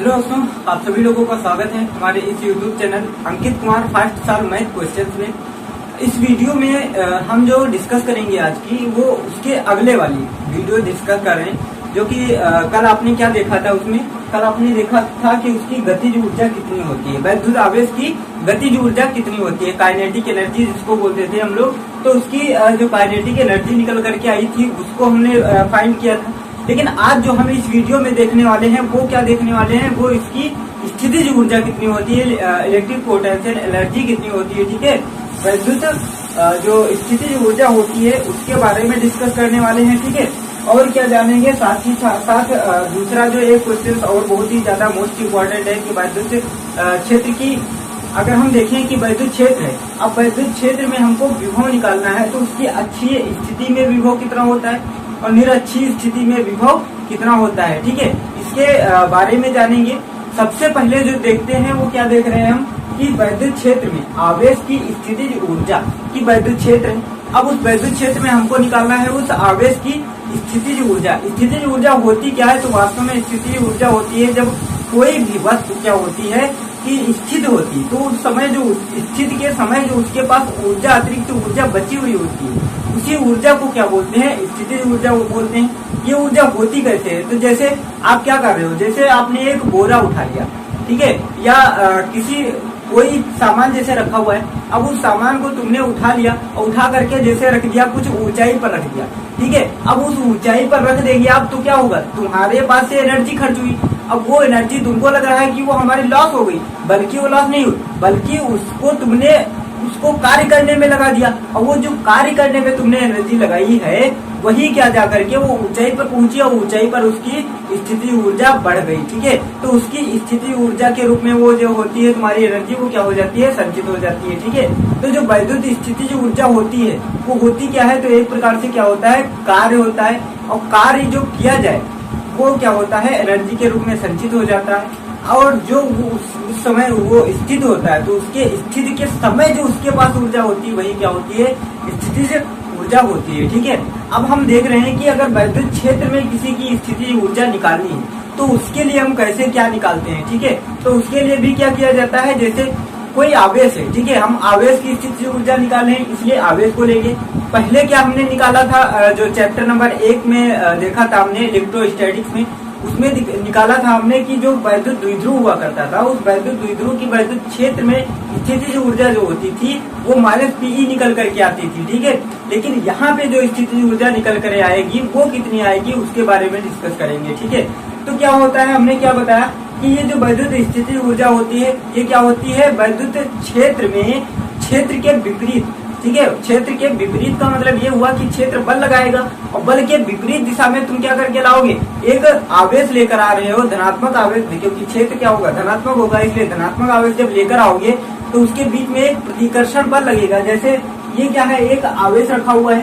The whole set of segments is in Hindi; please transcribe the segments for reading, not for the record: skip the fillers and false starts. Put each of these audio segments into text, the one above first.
हेलो दोस्तों, आप सभी लोगों का स्वागत है हमारे इस YouTube channel Ankit Kumar first साल मैथ क्वेश्चंस में। इस वीडियो में हम जो डिस्कस करेंगे आज की, वो उसके अगले वाली वीडियो डिस्कस कर रहे हैं, जो कि कल आपने क्या देखा था। उसमें कल आपने देखा था कि उसकी गतिज ऊर्जा कितनी होती है, वैद्युत आवेश की गतिज ऊर्जा कितनी होती है, काइनेटिक एनर्जी जिसको बोलते थे हम लोग। तो उसकी जो काइनेटिक एनर्जी निकल करके आई थी, उसको हमने फाइंड किया था। लेकिन आज जो हम इस वीडियो में देखने वाले हैं, वो क्या देखने वाले हैं, वो इसकी स्थितिज ऊर्जा कितनी होती है, इलेक्ट्रिक पोटेंशियल एनर्जी कितनी होती है। ठीक है, वैद्युत जो स्थितिज ऊर्जा होती है उसके बारे में डिस्कस करने वाले हैं। ठीक है, और क्या जानेंगे, साथ ही साथ दूसरा जो एक क्वेश्चन और बहुत ही ज्यादा मोस्ट इम्पोर्टेंट है कि वैद्युत क्षेत्र की अगर हम देखें कि वैद्युत क्षेत्र है, अब वैद्युत क्षेत्र में हमको विभव निकालना है, तो उसकी अच्छी स्थिति में विभव कितना होता है और निरच्छी स्थिति में विभव कितना होता है। ठीक है, इसके बारे में जानेंगे। सबसे पहले जो देखते हैं वो क्या देख रहे हैं हम, कि वैद्युत क्षेत्र में आवेश की स्थितिज ऊर्जा की वैद्युत क्षेत्र है। अब उस वैद्युत क्षेत्र में हमको निकालना है उस आवेश की स्थितिज ऊर्जा। स्थितिज ऊर्जा होती क्या है, तो वास्तव में स्थितिज ऊर्जा होती है जब कोई भी वस्तु क्या होती है कि स्थित होती, तो उस समय जो स्थित के समय जो उसके पास ऊर्जा, अतिरिक्त ऊर्जा बची हुई होती है, उसी ऊर्जा को क्या बोलते हैं, स्थितिज ऊर्जा को बोलते हैं। ये ऊर्जा होती कैसे है, तो जैसे आप क्या कर रहे हो, जैसे आपने एक बोरा उठा लिया, ठीक है, या किसी कोई सामान जैसे रखा हुआ है, अब उस सामान को तुमने उठा लिया और उठा करके जैसे रख दिया, कुछ ऊंचाई पर रख दिया। ठीक है, अब उस ऊंचाई पर रख देगी आप, तो क्या होगा, तुम्हारे पास से एनर्जी खर्च हुई। अब वो एनर्जी तुमको लग रहा है कि वो हमारी लॉस हो गई, बल्कि वो लॉस नहीं हुई, बल्कि उसको तुमने उसको कार्य करने में लगा दिया। और वो जो कार्य करने में तुमने एनर्जी लगाई है, वही क्या जा करके वो ऊंचाई पर पहुंची और ऊंचाई पर उसकी स्थिति ऊर्जा बढ़ गई। ठीक है, तो उसकी स्थिति ऊर्जा के रूप में वो जो होती है तुम्हारी एनर्जी, वो क्या हो जाती है, संचित हो जाती है। ठीक है, तो जो वैद्युत स्थितिज ऊर्जा होती है वो होती क्या है, तो एक प्रकार से क्या होता है, कार्य होता है, और कार्य जो किया जाए वो क्या होता है, एनर्जी के रूप में संचित हो जाता है। और जो उस समय वो स्थित होता है, तो उसके स्थिति के समय जो उसके पास ऊर्जा होती है, वही क्या होती है, स्थितिज ऊर्जा होती है। ठीक है, अब हम देख रहे हैं कि अगर वैद्युत क्षेत्र में किसी की स्थिति ऊर्जा निकालनी है, तो उसके लिए हम कैसे क्या निकालते हैं। ठीक है, तो उसके लिए भी क्या किया जाता है, जैसे कोई आवेश है, ठीक है, हम आवेश की स्थिति ऊर्जा निकालें, इसलिए आवेश को लेंगे। पहले क्या हमने निकाला था, जो चैप्टर नंबर 1 में देखा था हमने इलेक्ट्रोस्टैटिक्स में, उसमें निकाला था हमने कि जो वैद्युत द्विध्रुव हुआ करता था, उस वैद्युत द्विध्रुव की वैद्युत क्षेत्र में स्थितिज ऊर्जा जो होती थी वो -PE निकल करके आती थी। ठीक है, लेकिन यहाँ पे जो स्थितिज ऊर्जा निकल कर आएगी वो कितनी आएगी, उसके बारे में डिस्कस करेंगे। ठीक है, तो क्या होता है, हमने क्या बताया कि ये जो वैद्युत स्थितिज ऊर्जा होती है, ये क्या होती है, वैद्युत क्षेत्र में क्षेत्र के विपरीत। ठीक है, क्षेत्र के विपरीत का मतलब ये हुआ कि क्षेत्र बल लगाएगा और बल के विपरीत दिशा में तुम क्या करके लाओगे, एक आवेश लेकर आ रहे हो, धनात्मक आवेश, क्योंकि क्षेत्र क्या होगा, धनात्मक होगा, इसलिए धनात्मक आवेश जब लेकर आओगे तो उसके बीच में एक प्रतिकर्षण बल लगेगा। जैसे ये क्या है, एक आवेश रखा हुआ है,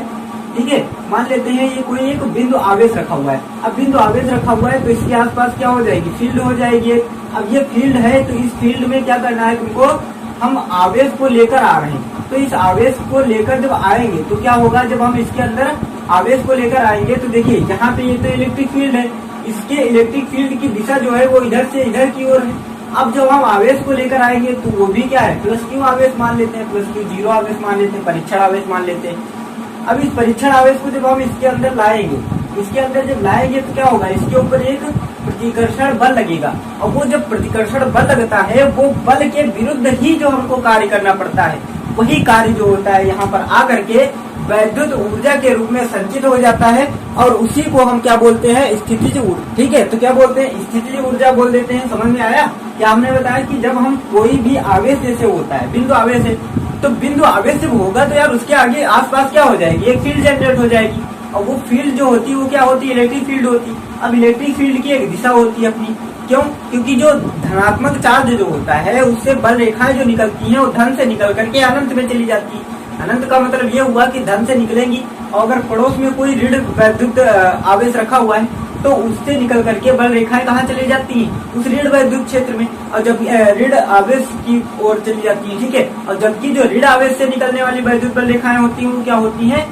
ठीक है, मान लेते हैं ये कोई एक बिंदु आवेश रखा हुआ है। अब बिंदु आवेश रखा हुआ है तो इसके आसपास क्या हो जाएगी, फील्ड हो जाएगी। अब ये फील्ड है, तो इस फील्ड में क्या करना है तुमको, हम आवेश को लेकर आ रहे हैं, तो इस आवेश को लेकर जब आएंगे तो क्या होगा, जब हम इसके अंदर आवेश को लेकर आएंगे तो देखिए यहाँ पे ये तो इलेक्ट्रिक फील्ड है, इसके इलेक्ट्रिक फील्ड की दिशा जो है वो इधर से इधर की ओर है। अब जब हम आवेश को लेकर आएंगे तो वो भी क्या है, +Q आवेश मान लेते हैं, +Q 0 आवेश मान लेते हैं, परीक्षण आवेश मान लेते हैं। अब इस परीक्षण आवेश को जब हम इसके अंदर लाएंगे, इसके अंदर जब लाएंगे तो क्या होगा, इसके ऊपर एक प्रतिकर्षण बल लगेगा, और वो जब प्रतिकर्षण बल लगता है, वो बल के विरुद्ध ही जो हमको कार्य करना पड़ता है, वही कार्य जो होता है यहाँ पर आकर के वैद्युत ऊर्जा के रूप में संचित हो जाता है, और उसी को हम क्या बोलते हैं, स्थितिज ऊर्जा। ठीक है, तो क्या बोलते हैं, स्थितिज ऊर्जा बोल देते हैं। समझ में आया, क्या हमने बताया कि जब हम कोई भी आवेश जैसे होता है, बिंदु आवेश है, तो बिंदु आवेश जब होगा तो यार उसके आगे आसपास क्या हो जाएगी, एक फील्ड जनरेट हो जाएगी, और वो फील्ड जो होती है वो क्या होती है, इलेक्ट्रिक फील्ड होती है। अब इलेक्ट्रिक फील्ड की एक दिशा होती है अपनी, क्यों, क्योंकि जो धनात्मक चार्ज जो होता है उससे बल रेखाएं जो निकलती हैं वो धन से निकल करके अनंत में चली जाती है। अनंत का मतलब ये हुआ कि धन से निकलेंगी, और अगर पड़ोस में कोई ऋण वैद्युत आवेश रखा हुआ है तो उससे निकल करके बल रेखाएं कहाँ चली जाती हैं, उस ऋण वैद्युत क्षेत्र में, और जब ऋण आवेश की ओर चली जाती है। ठीक है, और जबकि जो ऋण आवेश से निकलने वाली वैद्युत बल रेखाएं होती हैं वो क्या होती हैं,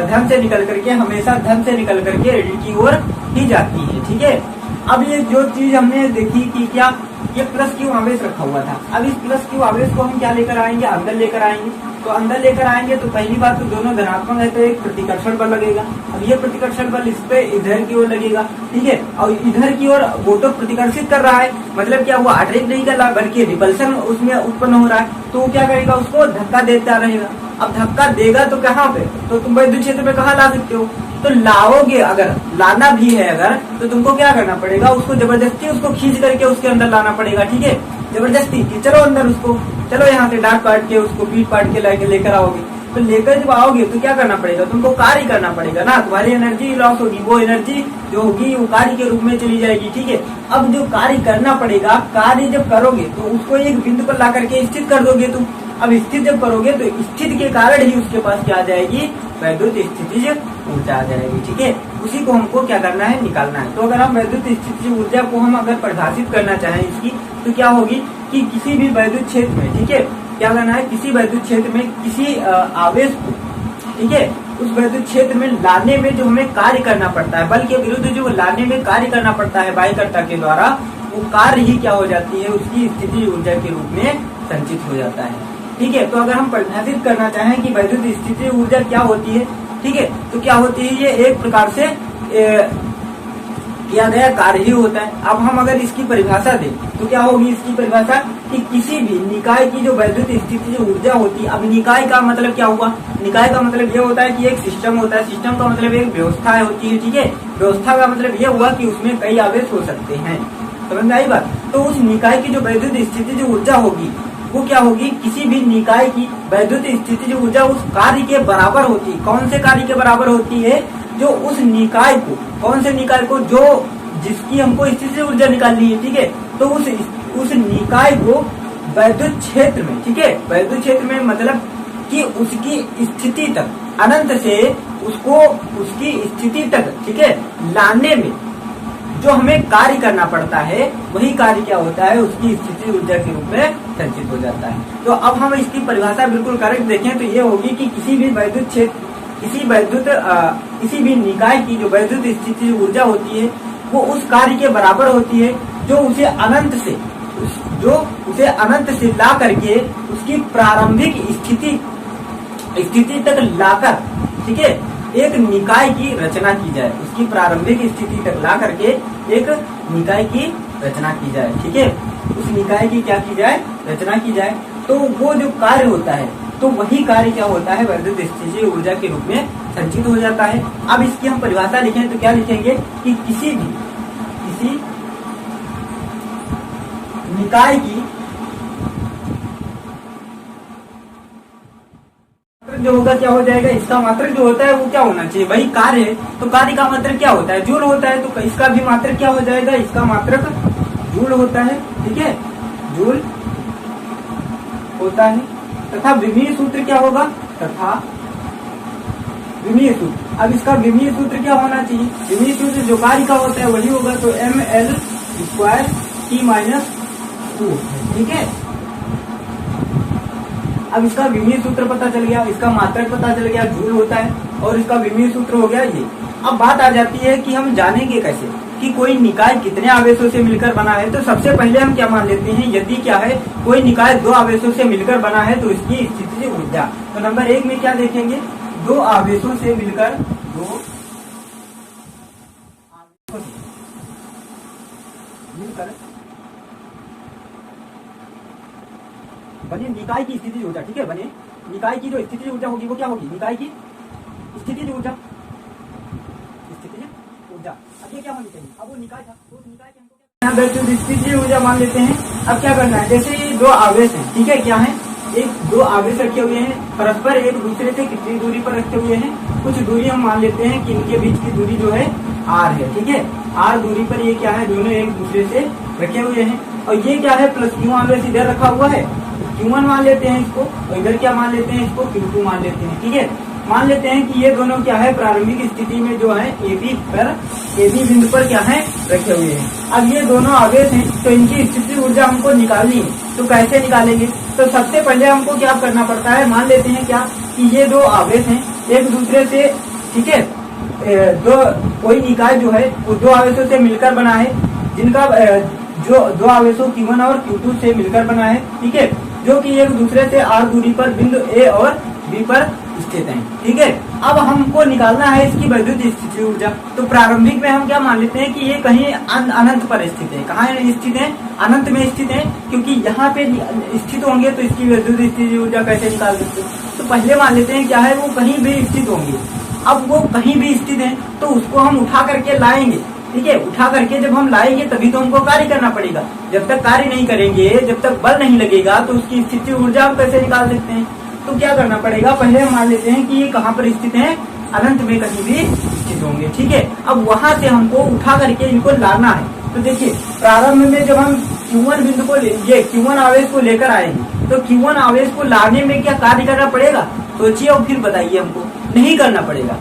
धन से निकल करके, हमेशा धन से निकल करके ऋण की ओर ही जाती है। ठीक है, अब ये जो चीज हमने देखी कि क्या ये प्लस क्यू आवेश रखा हुआ था, अब इस प्लस क्यू आवेश को हम क्या लेकर आएंगे, अंदर लेकर आएंगे। तो अंदर लेकर आएंगे तो पहली बात तो दोनों धनात्मक है तो एक प्रतिकर्षण बल लगेगा। अब ये प्रतिकर्षण बल इस पे इधर की ओर लगेगा, ठीक है, और इधर की ओर वो तो प्रतिकर्षित कर रहा है, मतलब क्या वो अट्रैक्ट नहीं कर रहा बल्कि रिपल्सन उसमें उत्पन्न हो रहा है। तो वो क्या करेगा, उसको धक्का देता रहेगा। अब धक्का देगा तो कहाँ पे, तो तुम वैद्युत क्षेत्र में कहाँ ला सकते हो, तो लाओगे, अगर लाना भी है अगर तो तुमको क्या करना पड़ेगा, उसको जबरदस्ती उसको खींच करके उसके अंदर लाना पड़ेगा, ठीक है, जबरदस्ती कि चलो अंदर, उसको चलो यहाँ से डांट पाट के उसको पीट पाट के लेकर आओगे। तो लेकर जब आओगे तो क्या करना पड़ेगा, तुमको कार्य करना पड़ेगा ना, तुम्हारी एनर्जी लॉस होगी, वो एनर्जी जो होगी वो कार्य के रूप में चली जाएगी, ठीक है। अब जो कार्य करना पड़ेगा, कार्य जब करोगे तो उसको एक बिंदु पर ला करके स्थित कर दोगे तुम। अब स्थित जब करोगे तो स्थित के कारण ही उसके पास क्या आ जाएगी, वैद्युत स्थितिज ऊर्जा आ जाएगी, ठीक है। उसी को हमको क्या करना है, निकालना है। तो अगर हम वैद्युत स्थितिज ऊर्जा को हम अगर परिभाषित करना चाहें इसकी, तो क्या होगी कि किसी भी वैद्युत क्षेत्र में, ठीक है, क्या करना है, किसी वैद्युत क्षेत्र में किसी आवेश को, ठीक है, उस वैद्युत क्षेत्र में लाने में जो हमें कार्य करना पड़ता है, बल के विरुद्ध जो लाने में कार्य करना पड़ता है वायुकर्ता के द्वारा, वो कार्य ही क्या हो जाती है, उसकी स्थितिज ऊर्जा के रूप में संचित हो जाता है, ठीक है। तो अगर हम परिभाषित करना चाहें कि वैद्युत स्थितिज ऊर्जा क्या होती है, ठीक है, तो क्या होती है, ये एक प्रकार से किया गया कार्य ही होता है। अब हम अगर इसकी परिभाषा दें तो क्या होगी इसकी परिभाषा, कि किसी भी निकाय की जो वैद्युत स्थितिज ऊर्जा होती है। अब निकाय का मतलब क्या हुआ, निकाय का मतलब ये होता है कि एक सिस्टम होता है, सिस्टम का मतलब एक व्यवस्था होती है, ठीक है, व्यवस्था का मतलब ये हुआ कि उसमें कई आवेश हो सकते हैं, समझ में आई बात। तो उस निकाय की जो वैद्युत स्थितिज ऊर्जा होगी वो क्या होगी, किसी भी निकाय की वैद्युत स्थितिज ऊर्जा उस कार्य के बराबर होती है। कौन से कार्य के बराबर होती है, जो उस निकाय को, कौन से निकाय को, जो जिसकी हमको स्थितिज ऊर्जा निकालनी है, ठीक है, तो उस निकाय को वैद्युत क्षेत्र में, ठीक है, वैद्युत क्षेत्र में मतलब कि उसकी स्थिति तक, अनंत से उसको उसकी स्थिति तक, ठीक है, लाने में जो हमें कार्य करना पड़ता है, वही कार्य क्या होता है, उसकी स्थितिज ऊर्जा के रूप में संचित हो जाता है। तो अब हम इसकी परिभाषा बिल्कुल करेक्ट देखें तो ये होगी कि किसी भी वैद्युत क्षेत्र, किसी भी निकाय की जो वैद्युत स्थितिज ऊर्जा होती है वो उस कार्य के बराबर होती है जो उसे अनंत से ला करके उसकी प्रारंभिक स्थिति तक लाकर, ठीक है, एक निकाय की रचना की जाए, उसकी प्रारंभिक स्थिति तक ला करके एक निकाय की रचना की जाए, ठीक है, उस निकाय की क्या की जाए, रचना की जाए। तो वो जो कार्य होता है तो वही कार्य क्या होता है, वैद्युत स्थितिज ऊर्जा के रूप में संचित हो जाता है। अब इसकी हम परिभाषा लिखें तो क्या लिखेंगे कि किसी निकाय की जो होगा क्या हो जाएगा, इसका मात्रक जो होता है वो क्या होना चाहिए, वही कार्य है, तो कार्य का मात्रक क्या होता है, जूल होता है, तो इसका भी मात्रक क्या हो जाएगा, इसका मात्रक जूल होता है, ठीक है, जूल होता है। तथा विमीय सूत्र क्या होगा, तथा विमीय सूत्र, अब इसका विमीय सूत्र क्या होना चाहिए, विमीय सूत्र जो कार्य का होता है वही होगा, तो ml स्क्वायर T-2, ठीक है। अब इसका विमीय सूत्र पता चल गया, इसका मात्रक पता चल गया, जूल होता है, और इसका विमीय सूत्र हो गया ये। अब बात आ जाती है कि हम जानेंगे कैसे कि कोई निकाय कितने आवेशों से मिलकर बना है। तो सबसे पहले हम क्या मान लेते हैं, यदि क्या है कोई निकाय दो आवेशों से मिलकर बना है तो इसकी स्थितिज ऊर्जा, तो नंबर 1 में क्या देखेंगे, दो आवेशों से मिलकर बने निकाय की स्थितिज ऊर्जा, ठीक है, बने निकाय की जो स्थितिज ऊर्जा होगी वो क्या होगी, निकाय की स्थितिज ऊर्जा, अब ये क्या होनी चाहिए, अब वो निकाय था तो उस निकाय के हमको वैद्युत स्थितिज ऊर्जा मान लेते हैं। अब क्या करना है, जैसे ये दो आवेश हैं, ठीक है, क्या है, दो आवेश रखे हुए हैं, परस्पर एक दूसरे से कितनी दूरी पर रखे हुए हैं, कुछ दूरी हम मान लेते हैं कि इनके बीच की दूरी जो है r है, ठीक है, r दूरी पर ये क्या है, दोनों एक दूसरे से रखे हुए हैं, और ये क्या है, प्लस क्यू आवेश इधर रखा हुआ है, Q1 मान लेते हैं इसको, और इधर क्या मान लेते हैं इसको, Q2 मान लेते हैं, ठीक है। मान लेते हैं कि ये दोनों क्या है, प्रारंभिक स्थिति में जो है AB बिंदु पर क्या है, रखे हुए हैं। अब ये दोनों आवेश हैं तो इनकी स्थितिज ऊर्जा हमको निकालनी है, तो कैसे निकालेंगे, तो सबसे पहले हमको क्या करना पड़ता है, मान लेते हैं क्या कि ये दो आवेश हैं एक दूसरे से, ठीक है, कोई निकाय जो है वो दो आवेशों से मिलकर बना है, जिनका जो दो आवेशों Q1 और Q2 से मिलकर बना है, ठीक है, जो कि एक दूसरे से r दूरी पर बिंदु A और B पर स्थित हैं, ठीक है। अब हमको निकालना है इसकी वैद्युत स्थितिज ऊर्जा। तो प्रारंभिक में हम क्या मान लेते हैं कि ये कहीं अनंत पर स्थित है। कहाँ स्थित है? अनंत में स्थित है, क्योंकि यहाँ पे स्थित होंगे तो इसकी वैद्युत स्थितिज ऊर्जा कैसे निकाल सकते हैं? तो पहले मान लेते हैं क्या है, वो कहीं भी स्थित होंगे। अब वो कहीं भी स्थित है तो उसको हम उठा करके लाएंगे, ठीक है। उठा करके जब हम लाएंगे तभी तो हमको कार्य करना पड़ेगा। जब तक कार्य नहीं करेंगे, जब तक बल नहीं लगेगा, तो उसकी स्थितिज ऊर्जा हम कैसे निकाल सकते हैं? तो क्या करना पड़ेगा, पहले हम मान लेते हैं कि ये कहाँ पर स्थित है, अनंत में कहीं भी स्थित होंगे, ठीक है। अब वहां से हमको उठा करके इनको लाना है। तो देखिए प्रारंभ में जब हम Q1 बिंदु को ये Q1 आवेश को लेकर आएंगे तो Q1 आवेश को लाने में क्या कार्य करना पड़ेगा? सोचिए और फिर बताइए। हमको नहीं करना पड़ेगा।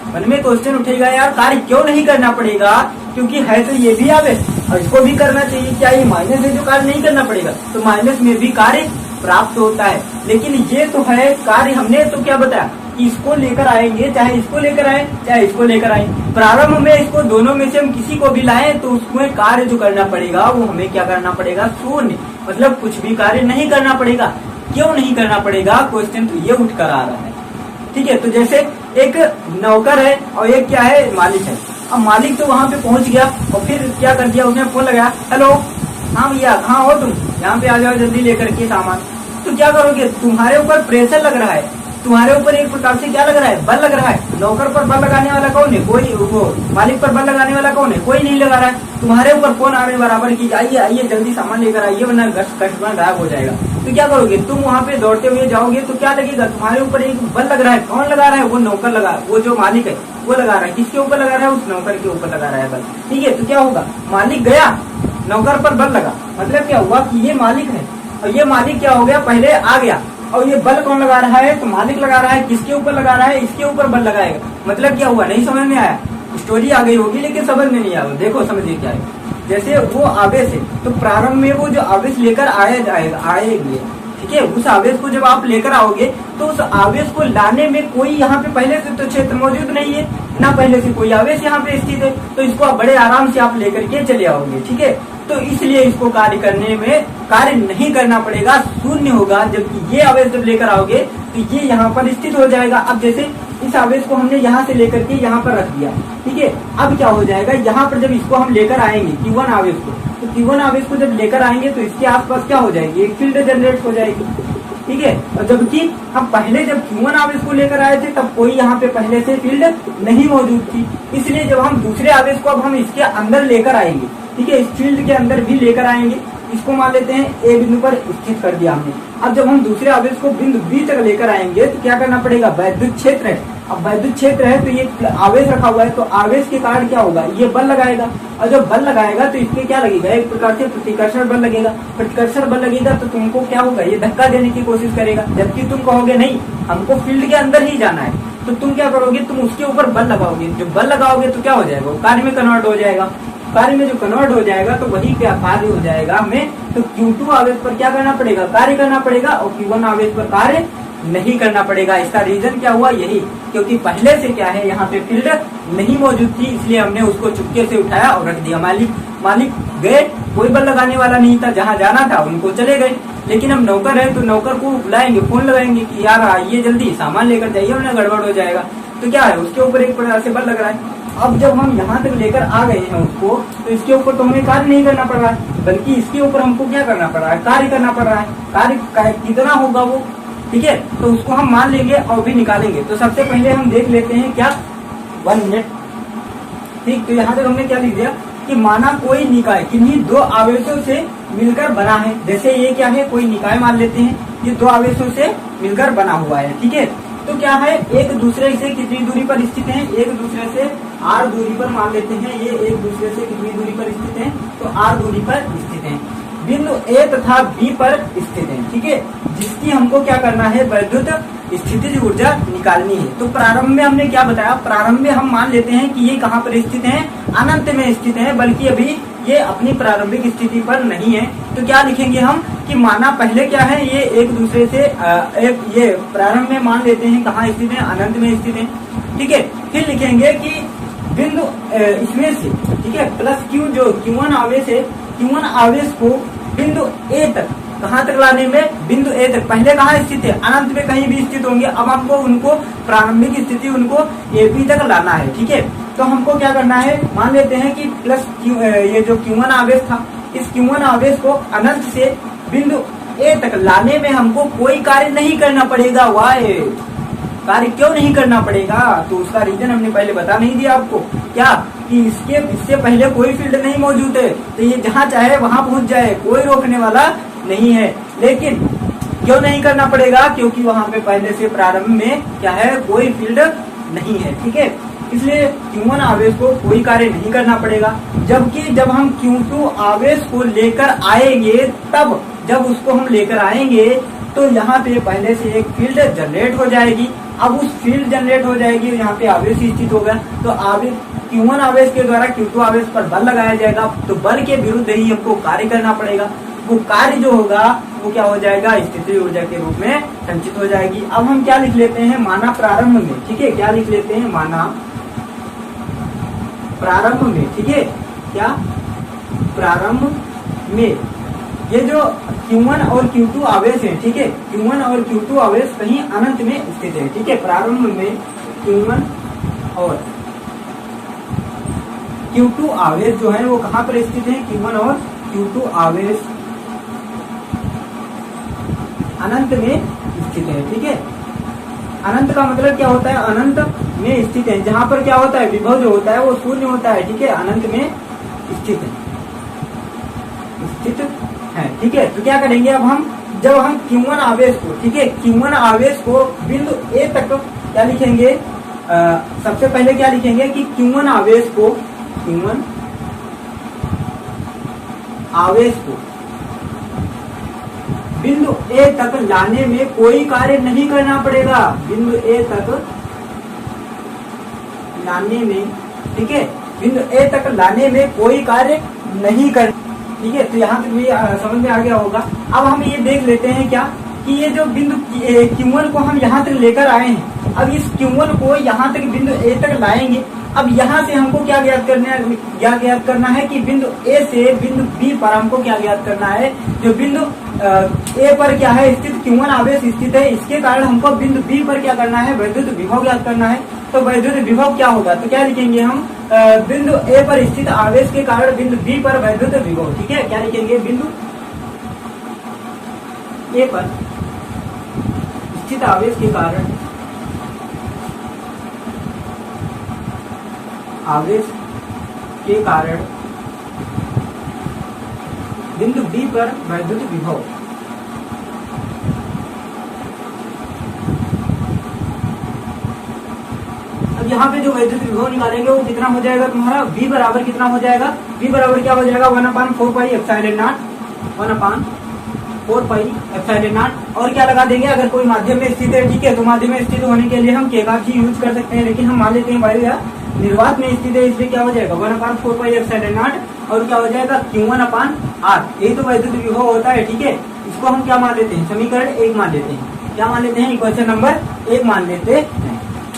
मन में क्वेश्चन उठेगा, यार कार्य क्यों नहीं करना पड़ेगा? क्योंकि है तो ये भी आवेश और इसको भी करना चाहिए। क्या ये माइनस है जो कार्य नहीं करना पड़ेगा? तो माइनस में भी कार्य प्राप्त होता है। लेकिन ये तो है कार्य, हमने तो क्या बताया कि इसको लेकर आएंगे, चाहे इसको लेकर आए चाहे इसको लेकर आए। प्रारंभ में इसको दोनों में से हम किसी को भी लाएं तो उसमें कार्य जो करना पड़ेगा वो हमें क्या करना पड़ेगा? शून्य, मतलब कुछ भी कार्य नहीं करना पड़ेगा। क्यों नहीं करना पड़ेगा? क्वेश्चन तो ये उठ कर आ रहा है, ठीक है। तो जैसे एक नौकर है और एक क्या है, मालिक है। अब मालिक तो वहां पे पहुंच गया और फिर क्या कर दिया, उसने फोन लगाया, हेलो हाँ भैया कहाँ हो तुम, यहाँ पे आ जाओ जल्दी लेकर के सामान। तो क्या करोगे? तुम्हारे ऊपर प्रेशर लग रहा है, तुम्हारे ऊपर एक प्रकार से क्या लग रहा है? बल लग रहा है। नौकर पर बल लगाने वाला कौन है? कोई। वो मालिक पर बल लगाने वाला कौन है? कोई नहीं लगा रहा है। तुम्हारे ऊपर फोन आने बराबर की, आइए आइए जल्दी सामान लेकर आइए वरना कस्टमर गायब हो जाएगा। तो क्या करोगे? तुम वहाँ पे दौड़ते हुए जाओगे तो क्या लगेगा? तुम्हारे ऊपर एक बल लग रहा है। कौन लगा रहा है? वो नौकर लगा, वो जो मालिक है वो लगा रहा है। किसके ऊपर लगा रहा है? उस नौकर के ऊपर लगा रहा है बल, ठीक है। तो क्या होगा? मालिक गया, नौकर पर बल लगा, मतलब क्या हुआ कि ये मालिक है और ये मालिक क्या हो गया, पहले आ गया। और ये बल कौन लगा रहा है? तो मालिक लगा रहा है। किसके ऊपर लगा रहा है? इसके ऊपर बल लगाएगा। मतलब क्या हुआ? नहीं समझ में आया? स्टोरी आ गई होगी लेकिन समझ में नहीं आया। देखो समझिए क्या है। जैसे वो आवेश है तो प्रारंभ में वो जो आवेश लेकर आएगी, ठीक है, उस आवेश को जब आप लेकर आओगे तो उस आवेश को लाने में कोई यहाँ पे पहले से तो क्षेत्र मौजूद नहीं है ना, पहले से कोई आवेश यहाँ पे स्थित है। तो इसको आप बड़े आराम से आप लेकर के चले आओगे, ठीक है। तो इसलिए इसको कार्य करने में कार्य नहीं करना पड़ेगा, शून्य होगा। जबकि ये आवेश जब लेकर आओगे तो ये यहाँ पर स्थित हो जाएगा। अब जैसे इस आवेश को हमने यहाँ से लेकर के यहाँ पर रख दिया, ठीक है। अब क्या हो जाएगा, यहाँ पर जब इसको हम लेकर आएंगे Q1 आवेश को, तो Q1 आवेश को जब लेकर आएंगे तो इसके आसपास क्या हो जाएगी? एक फील्ड जनरेट हो जाएगी, ठीक है। और जबकि हम पहले जब Q1 आवेश को लेकर आए थे तब कोई यहाँ पे पहले से फील्ड नहीं मौजूद थी। इसलिए जब हम दूसरे आवेश को अब हम इसके अंदर लेकर आएंगे, ठीक है, इस फील्ड के अंदर भी लेकर आएंगे। इसको मान लेते हैं A बिंदु पर स्थित कर दिया हमने। अब जब हम दूसरे आवेश को बिंदु B तक लेकर आएंगे तो क्या करना पड़ेगा? वैद्युत क्षेत्र है। अब वैद्युत क्षेत्र है तो ये आवेश रखा हुआ है, तो आवेश के कारण क्या होगा? ये बल लगाएगा और जब बल लगाएगा तो इसमें क्या लगेगा? एक प्रकार से प्रतिकर्षण बल लगेगा। प्रतिकर्षण बल लगेगा तो तुमको क्या होगा? ये धक्का देने की कोशिश करेगा। जबकि तुम कहोगे नहीं, हमको फील्ड के अंदर ही जाना है, तो तुम क्या करोगे? तुम उसके ऊपर बल लगाओगे। जब बल लगाओगे तो क्या हो जाएगा? वो कार्य में कन्वर्ट हो जाएगा। कार्य में जो कन्वर्ट हो जाएगा तो वही क्या कार्य हो जाएगा हमें। तो Q2 आवेश पर क्या करना पड़ेगा? कार्य करना पड़ेगा और Q1 आवेश पर कार्य नहीं करना पड़ेगा। इसका रीजन क्या हुआ? यही, क्योंकि पहले से क्या है, यहाँ पे फील्ड नहीं मौजूद थी, इसलिए हमने उसको चुपके से उठाया और रख दिया। मालिक गए, कोई बल लगाने वाला नहीं था, जहाँ जाना था उनको चले गए। लेकिन हम नौकर है तो नौकर को बुलाएंगे, फोन लगाएंगे कि यार आइए जल्दी सामान लेकर जाइए वरना गड़बड़ हो जाएगा। तो क्या है, उसके ऊपर एक प्रकार से बल लग रहा है। अब जब हम यहाँ तक लेकर आ गए हैं उसको, तो इसके ऊपर तो हमें कार्य नहीं करना पड़ रहा है, बल्कि इसके ऊपर हमको क्या करना पड़ रहा है? कार्य करना पड़ रहा है। कार्य कितना होगा वो, ठीक है, तो उसको हम मान लेंगे और भी निकालेंगे। तो सबसे पहले हम देख लेते हैं क्या, 1 मिनट, ठीक। तो यहाँ तक हमने क्या लिख दिया कि माना कोई निकाय किन्हीं दो आवेशों से मिलकर बना है। जैसे ये क्या है, कोई निकाय मान लेते हैं, ये दो आवेशों से मिलकर बना हुआ है, ठीक है। तो क्या है, एक दूसरे से कितनी दूरी पर स्थित है? एक दूसरे से r दूरी पर मान लेते हैं। ये एक दूसरे से कितनी दूरी पर स्थित है? तो r दूरी पर स्थित है। बिंदु A तथा B पर स्थित है, ठीक है, जिसकी हमको क्या करना है? वैद्युत स्थितिज ऊर्जा निकालनी है। तो प्रारंभ में हमने क्या बताया? प्रारंभ में हम मान लेते हैं कि ये कहाँ पर स्थित है? अनंत में स्थित है, बल्कि अभी ये अपनी प्रारंभिक स्थिति पर नहीं है। तो क्या लिखेंगे हम कि माना पहले क्या है, ये एक दूसरे से ये प्रारंभ में मान लेते हैं कहाँ स्थित है? अनंत में स्थित है, ठीक है। फिर लिखेंगे कि बिंदु इसमें से, ठीक है, प्लस क्यू जो Q1 आवेश है, Q1 आवेश को बिंदु ए तक, कहाँ तक लाने में, बिंदु ए तक। पहले कहाँ स्थित है, अनंत में कहीं भी स्थित होंगे। अब हमको उनको प्रारंभिक स्थिति उनको ए बी तक लाना है, ठीक है। तो हमको क्या करना है, मान लेते हैं कि प्लस क्यू, ये जो Q1 आवेश था, इस Q1 आवेश को अनंत से बिंदु ए तक लाने में हमको कोई कार्य नहीं करना पड़ेगा। वाई, कार्य क्यों नहीं करना पड़ेगा, तो उसका रीजन हमने पहले बता नहीं दिया आपको, क्या कि इससे पहले कोई फील्ड नहीं मौजूद है, तो ये जहाँ चाहे वहां पहुंच जाए, कोई रोकने वाला नहीं है। लेकिन क्यों नहीं करना पड़ेगा, क्योंकि वहां पे पहले से प्रारंभ में क्या है, कोई फील्ड नहीं है, ठीक है। इसलिए Q1 आवेश को कोई कार्य नहीं करना पड़ेगा। जबकि जब हम Q2 आवेश को लेकर आएंगे, तब जब उसको हम लेकर आएंगे तो यहाँ पे पहले से एक फील्ड जनरेट हो जाएगी। अब उस फील्ड जनरेट हो जाएगी, यहाँ पे आवेश स्थित होगा, तो आवेश Q1 आवेश के द्वारा Q2 आवेश पर बल लगाया जाएगा। तो बल के विरुद्ध ही हमको कार्य करना पड़ेगा। वो कार्य जो होगा वो क्या हो जाएगा, स्थितिज ऊर्जा के रूप में संचित हो जाएगी। अब हम क्या लिख लेते हैं, माना प्रारंभ में, ठीक है, क्या लिख लेते हैं, माना प्रारंभ में, ठीक है, क्या प्रारंभ में ये जो Q1 और Q2 आवेश है, ठीक है, Q1 और Q2 आवेश कहीं अनंत में स्थित है, ठीक है। प्रारंभ में Q1 और Q2 आवेश जो है वो कहाँ पर स्थित है, Q1 और Q2 आवेश अनंत में स्थित है, ठीक है। अनंत का मतलब क्या होता है, अनंत में स्थित है, जहां पर क्या होता है, विभव जो होता है वो शून्य होता है, ठीक है, अनंत में स्थित है, ठीक है। तो क्या करेंगे अब हम, जब हम Q1 आवेश को, ठीक है, Q1 आवेश को बिंदु ए तक क्या लिखेंगे, सबसे पहले क्या लिखेंगे कि Q1 आवेश को, Q1 आवेश को बिंदु ए तक लाने में कोई कार्य नहीं करना पड़ेगा। बिंदु ए तक लाने में, ठीक है, बिंदु ए तक लाने में कोई कार्य नहीं कर, ठीक है। तो यहाँ तक भी समझ में आ गया होगा। अब हम ये देख लेते हैं क्या कि ये जो बिंदु Q1 को हम यहाँ तक लेकर आए हैं, अब इस Q1 को यहाँ तक बिंदु ए तक लाएंगे। अब यहाँ से हमको क्या ज्ञात करना है कि बिंदु ए से बिंदु बी पर हमको क्या ज्ञात करना है, जो बिंदु ए पर क्या है स्थित Q1 आवेश स्थित है, इसके कारण हमको बिंदु बी पर क्या करना है, वैद्युत विभव ज्ञात करना है। तो वैद्युत विभव क्या होगा, तो क्या लिखेंगे हम, बिंदु ए पर स्थित आवेश के कारण बिंदु बी पर वैद्युत विभव, ठीक है। क्या लिखेंगे, बिंदु ए पर स्थित आवेश के कारण बिंदु बी पर वैद्युत विभव। अब यहाँ पे जो वैद्युत विभव निकालेंगे वो कितना हो जाएगा तुम्हारा, V बराबर कितना हो जाएगा, V बराबर क्या हो जाएगा, 1/4 pi epsilon not, 1/4 pi epsilon not. और क्या लगा देंगे, अगर कोई माध्यम में स्थित है, ठीक है, तो माध्यम में स्थित होने के लिए हम K का भी यूज कर सकते हैं, लेकिन हम मान लेते हैं भाई निर्वात में स्थित है, इसलिए क्या हो जाएगा 1/4 पाई एप्सिलॉन नॉट, और क्या हो जाएगा Q1/R। यही तो वैद्युत विभव होता है, ठीक है। इसको हम क्या मान लेते हैं, समीकरण 1 मान लेते हैं, क्या मान लेते हैं, इक्वेशन नंबर 1 मान लेते हैं।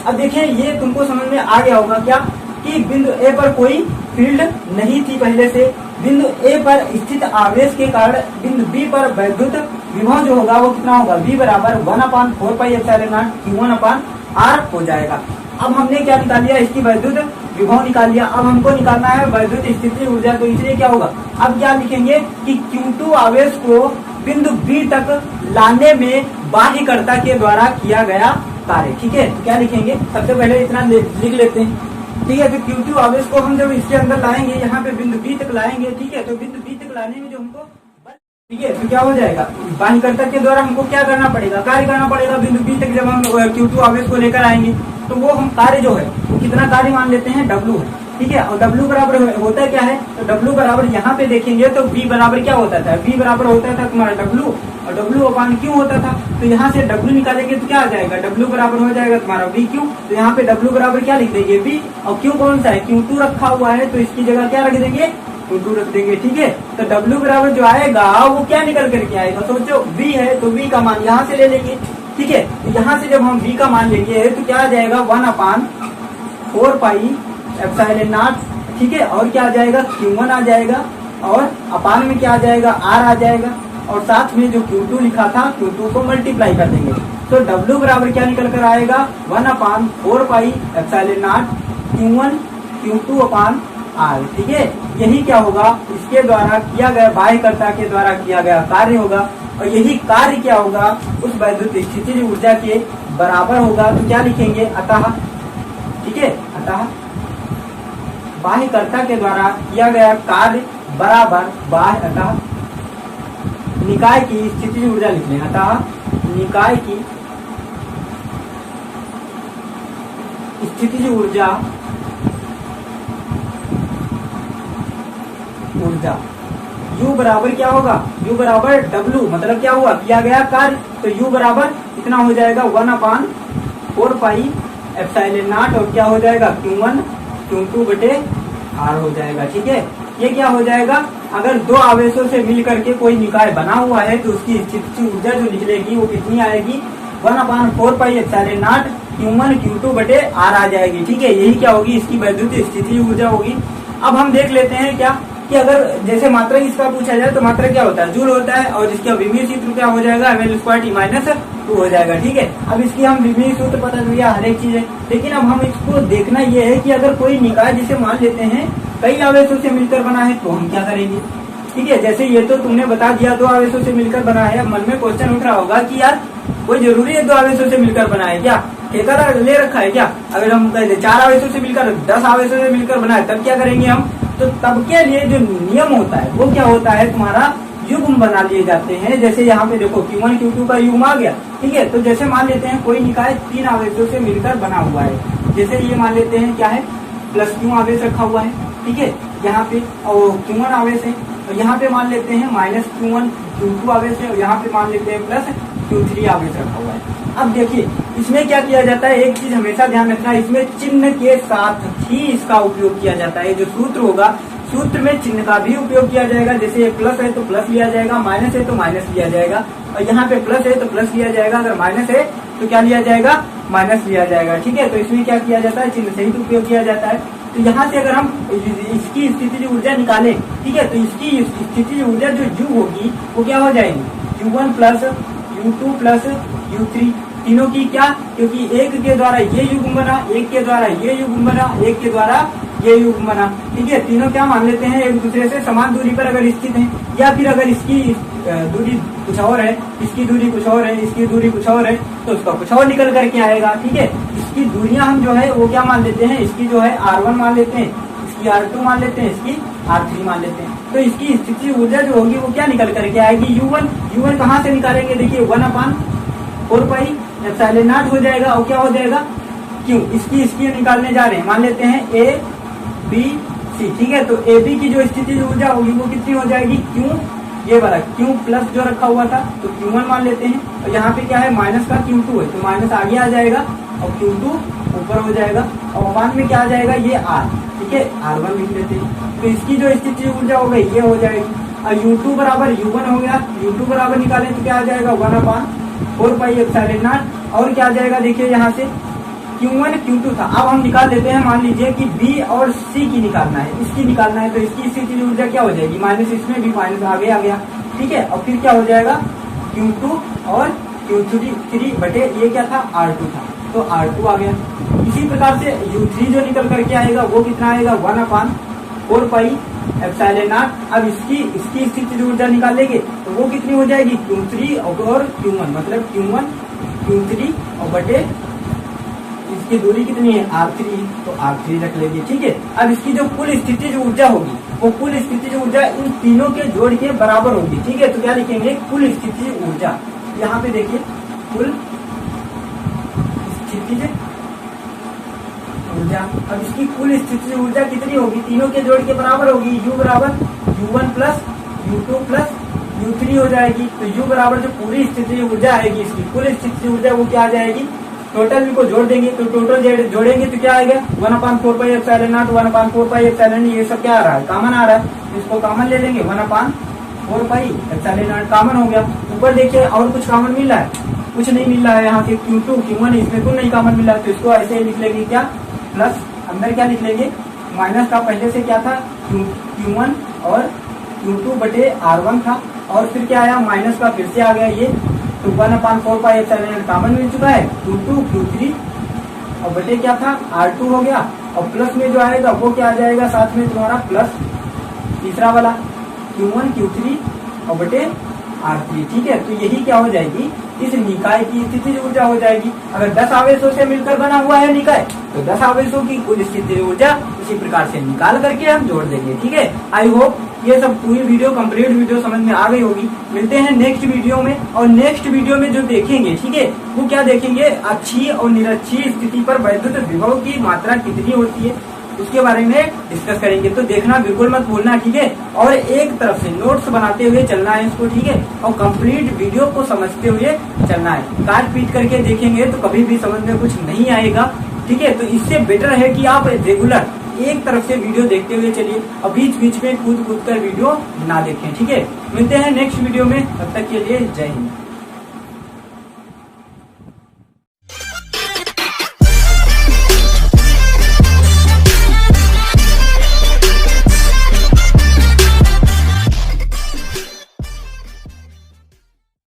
अब देखिए ये तुमको समझ में आ गया होगा क्या कि बिंदु ए पर कोई फील्ड नहीं थी पहले से। बिंदु ए पर स्थित आवेश के कारण बिंदु बी पर वैद्युत विभव जो होगा वो कितना होगा, V बराबर 1/4 पाई एप्सिलॉन नॉट Q1/R हो जाएगा। अब हमने क्या निकाल लिया, इसकी वैद्युत विभव निकाल लिया। अब हमको निकालना है वैद्युत स्थिति ऊर्जा, तो इसलिए क्या होगा, अब क्या लिखेंगे कि Q2 आवेश को बिंदु बी तक लाने में बाह्यकर्ता के द्वारा किया गया कार्य, ठीक है। तो क्या लिखेंगे, सबसे पहले इतना लिख लेते हैं, ठीक है। तो Q2 आवेश को हम जब इसके अंदर लाएंगे, यहाँ पे बिंदु बी तक लाएंगे, ठीक है, तो बिंदु बी तक लाने में जो हमको, ठीक है, तो क्या हो जाएगा, बाह्यकर्ता के द्वारा हमको क्या करना पड़ेगा, कार्य करना पड़ेगा। बिंदु बी तक जब हम Q2 आवेश को लेकर आएंगे तो वो हम कार्य जो है वो कितना कार्य मान लेते हैं, W है, ठीक है। और W बराबर होता है क्या है, तो W बराबर यहाँ पे देखेंगे तो V बराबर क्या होता था, V बराबर होता था तुम्हारा W, और W/Q होता था। तो यहाँ से W निकालेंगे तो क्या आ जाएगा, W बराबर हो जाएगा तुम्हारा VQ। तो यहाँ पे W बराबर क्या लिख देंगे, V, और Q कौन सा है, Q2 रखा हुआ है, तो इसकी जगह क्या रख देंगे, Q2 रख देंगे, ठीक है। तो W बराबर जो आएगा वो क्या निकल करके आएगा, सोचो V है तो V का मान यहाँ से ले लेंगे, ठीक है। तो यहाँ से जब हम V का मान लेंगे तो क्या आ जाएगा, 1/4 पाई एप्सिलॉन नॉट, ठीक है, और क्या आ जाएगा Q1 आ जाएगा, और अपान में क्या आ जाएगा R आ जाएगा, और साथ में जो Q2 लिखा था Q2 को मल्टीप्लाई कर देंगे। तो W बराबर क्या निकल कर आएगा 1/4 pi epsilon not Q1 Q2 upon R, ठीक है। यही क्या होगा, इसके द्वारा किया गया, बाह्यकर्ता के द्वारा किया गया कार्य होगा, और यही कार्य क्या होगा उस वैद्युत स्थितिज ऊर्जा के बराबर होगा। तो क्या लिखेंगे अतः, ठीक है, अतः बाह्यकर्ता के द्वारा किया गया कार्य बराबर बाह्य, अतः निकाय की स्थितिज ऊर्जा लिख लें, अतः निकाय की स्थितिज ऊर्जा U बराबर क्या होगा, U बराबर W, मतलब क्या हुआ किया गया कार्य, तो U बराबर कितना हो जाएगा 1/4 पाई एप्सिलॉन नॉट, और क्या हो जाएगा Q1 Q2 बटे R हो जाएगा, ठीक है। ये क्या हो जाएगा, अगर दो आवेशों से मिलकर के कोई निकाय बना हुआ है तो उसकी स्थितिज ऊर्जा जो निकलेगी वो कितनी आएगी 1/4 pi epsilon not Q1 Q2 बटे R आ जाएगी, ठीक है। यही क्या होगी इसकी वैद्युत स्थितिज ऊर्जा होगी। अब हम देख लेते हैं क्या कि अगर जैसे मात्रा इसका पूछा जाए तो मात्रा क्या होता है जूल होता है, और जिसका विमीय सूत्र क्या हो जाएगा ml²T-2 हो जाएगा, ठीक है। अब इसकी हम विमीय सूत्र पता चल गया, हर एक चीज है, लेकिन अब हम इसको देखना ये है कि अगर कोई निकाय जिसे मान लेते हैं कई आवेशों से मिलकर बना है तो हम क्या करेंगे, ठीक है। जैसे ये तो तुमने बता दिया 2 आवेशों से मिलकर बना है, अब मन में क्वेश्चन उठ रहा होगा कि यार कोई जरूरी है 2 आवेशों से मिलकर बना है क्या, ठेका ले रखा है क्या। अगर हम कह दे 4 आवेशों से मिलकर 10 आवेशों से मिलकर बना है तब क्या करेंगे हम, तो तब के लिए जो नियम होता है वो क्या होता है तुम्हारा युग्म बना लिए जाते हैं। जैसे यहाँ पे देखो Q1 Q2 का युग्म आ गया, ठीक है। तो जैसे मान लेते हैं कोई निकाय 3 आवेशों से मिलकर बना हुआ है, जैसे ये मान लेते हैं क्या है +Q आवेश रखा हुआ है, ठीक है, यहाँ पे और Q1 आवेश है, और यहाँ पे मान लेते हैं -Q1 Q2 आवेश है, और यहाँ पे मान लेते हैं +Q3 आवेश रखा हुआ है। अब देखिए इसमें क्या किया जाता है, एक चीज हमेशा ध्यान रखना, इसमें चिन्ह के साथ ही इसका उपयोग किया जाता है। जो सूत्र होगा सूत्र में चिन्ह का भी उपयोग किया जाएगा, जैसे ये प्लस है तो प्लस लिया जाएगा, माइनस है तो माइनस लिया जाएगा, और यहाँ पे प्लस है तो प्लस लिया जाएगा, अगर माइनस है तो क्या लिया जाएगा माइनस लिया जाएगा, ठीक है। तो इसमें क्या किया जाता है चिन्ह सहित उपयोग किया जाता है। तो यहाँ से अगर हम इसकी स्थितिज ऊर्जा निकालें, ठीक है, तो इसकी स्थितिज ऊर्जा जो U होगी वो क्या हो जाएगी U1 plus U2 plus U3, तीनों की क्या, क्योंकि एक के द्वारा ये युग्म बना, एक के द्वारा ये युग्म बना, एक के द्वारा ये युग्म बना, ठीक है। तीनों क्या मान लेते हैं एक दूसरे से समान दूरी पर अगर स्थित हैं, या फिर अगर इसकी दूरी कुछ और है, इसकी दूरी कुछ और है, इसकी दूरी कुछ और है, तो उसका कुछ और निकल करके आएगा, ठीक है। इसकी दूरियां हम जो है वो क्या मान लेते हैं, इसकी जो है R1 मान लेते हैं, इसकी R2 मान लेते हैं, इसकी R3 मान लेते हैं। तो इसकी स्थितिज ऊर्जा जो होगी वो क्या निकल करके आएगी U1 कहाँ से निकालेंगे, देखिए 1/4 पाई एप्सिलॉन नॉट हो जाएगा, और क्या हो जाएगा क्यों इसकी निकालने जा रहे हैं, मान लेते हैं A B C, ठीक है। तो AB की जो स्थितिज ऊर्जा होगी वो कितनी हो जाएगी Q, ये वाला Q प्लस जो रखा हुआ था तो Q1 मान लेते हैं, और यहाँ पे क्या है माइनस का Q2 है तो माइनस आगे आ जाएगा और Q2 ऊपर हो जाएगा, और अपान में क्या आ जाएगा ये R, ठीक है, R1 लिख लेते हैं। तो इसकी जो स्थितिज ऊर्जा हो गई ये हो जाएगी, और U2 बराबर U1 हो गया, U2 बराबर निकालें तो क्या आ जाएगा 1/4 पाई एप्सिलॉन नॉट, और क्या आ जाएगा देखिए यहाँ से Q1 Q2 था। अब हम निकाल लेते हैं, मान लीजिए कि B और C की निकालना है, इसकी निकालना है, तो इसकी स्थितिज ऊर्जा क्या हो जाएगी माइनस, इसमें भी माइनस आगे आ गया, ठीक है। और फिर क्या हो जाएगा Q2 और Q3 बटे ये क्या था R2 था, तो R2 आ गया। इसी प्रकार से U3 जो निकल करके आएगा वो कितना आएगा 1/4 पाई एप्सिलॉन नॉट। अब इसकी स्थितिज ऊर्जा निकालेंगे तो वो कितनी हो जाएगी Q3 और Q1, मतलब Q1 Q3 और बटे इसकी दूरी कितनी है R3, तो R3 रख लेंगे, ठीक है। अब इसकी जो कुल स्थितिज ऊर्जा होगी वो कुल स्थितिज ऊर्जा इन तीनों के जोड़ के बराबर होगी, ठीक है। तो क्या लिखेंगे कुल स्थितिज ऊर्जा, यहाँ पे देखिए कुल स्थितिज ऊर्जा। अब इसकी कुल स्थितिज ऊर्जा कितनी होगी, तीनों के जोड़ के बराबर होगी, U बराबर U1 plus U2 plus U3 हो जाएगी। तो U बराबर जो पूरी स्थितिज ऊर्जा आएगी इसकी कुल स्थितिज ऊर्जा वो क्या आ जाएगी, टोटल को जोड़ देंगे तो टोटल जोड़ेंगे तो क्या आएगा 1/4 pi epsilon not, 1/4 pi epsilon, ये सब क्या आ रहा है कॉमन आ रहा है, इसको कॉमन ले लेंगे 1/4 पाई एप्सिलॉन नॉट कॉमन हो गया। ऊपर देखिए और कुछ कॉमन मिल रहा है, कुछ नहीं मिल रहा है, यहाँ से Q2 Q1 इसमें कुछ नहीं कॉमन मिल रहा है, तो इसको ऐसे लिख लेंगे क्या प्लस, अंदर क्या लिख लेंगे माइनस का पहले से क्या था, Q1 और Q2 बटे R1 था, और फिर क्या आया माइनस का फिर से आ गया ये, तो 1/4πε कॉमन मिल चुका है, Q2 Q3 और बटे क्या था R2 हो गया, और प्लस में जो आएगा वो क्या आ जाएगा साथ में तुम्हारा प्लस तीसरा वाला Q1 Q3 और बटे R3। ठीक है, तो यही क्या हो जाएगी, इस निकाय की स्थितिज ऊर्जा हो जाएगी। अगर 10 आवेशों से मिलकर बना हुआ है निकाय, तो 10 आवेशों की कुल स्थितिज ऊर्जा उसी प्रकार से निकाल करके हम जोड़ देंगे। ठीक है, आई होप ये सब पूरी वीडियो कंप्लीट वीडियो समझ में आ गई होगी। मिलते हैं नेक्स्ट वीडियो में, और नेक्स्ट वीडियो में जो देखेंगे, ठीक है, वो क्या देखेंगे, अच्छी और निरक्षीय स्थिति पर वैद्युत विभव की मात्रा कितनी होती है, उसके बारे में डिस्कस करेंगे। तो देखना बिल्कुल मत भूलना, ठीक है, और एक तरफ से नोट्स बनाते हुए चलना है इसको, ठीक है, और कंप्लीट वीडियो को समझते हुए चलना है। काट पीट करके देखेंगे तो कभी भी समझ में कुछ नहीं आएगा। ठीक है, तो इससे बेटर है कि आप रेगुलर एक तरफ से वीडियो देखते हुए चलिए, और बीच बीच में कूद कूद कर वीडियो ना देखें। ठीक है, मिलते हैं नेक्स्ट वीडियो में, तब तक के लिए जय हिंद।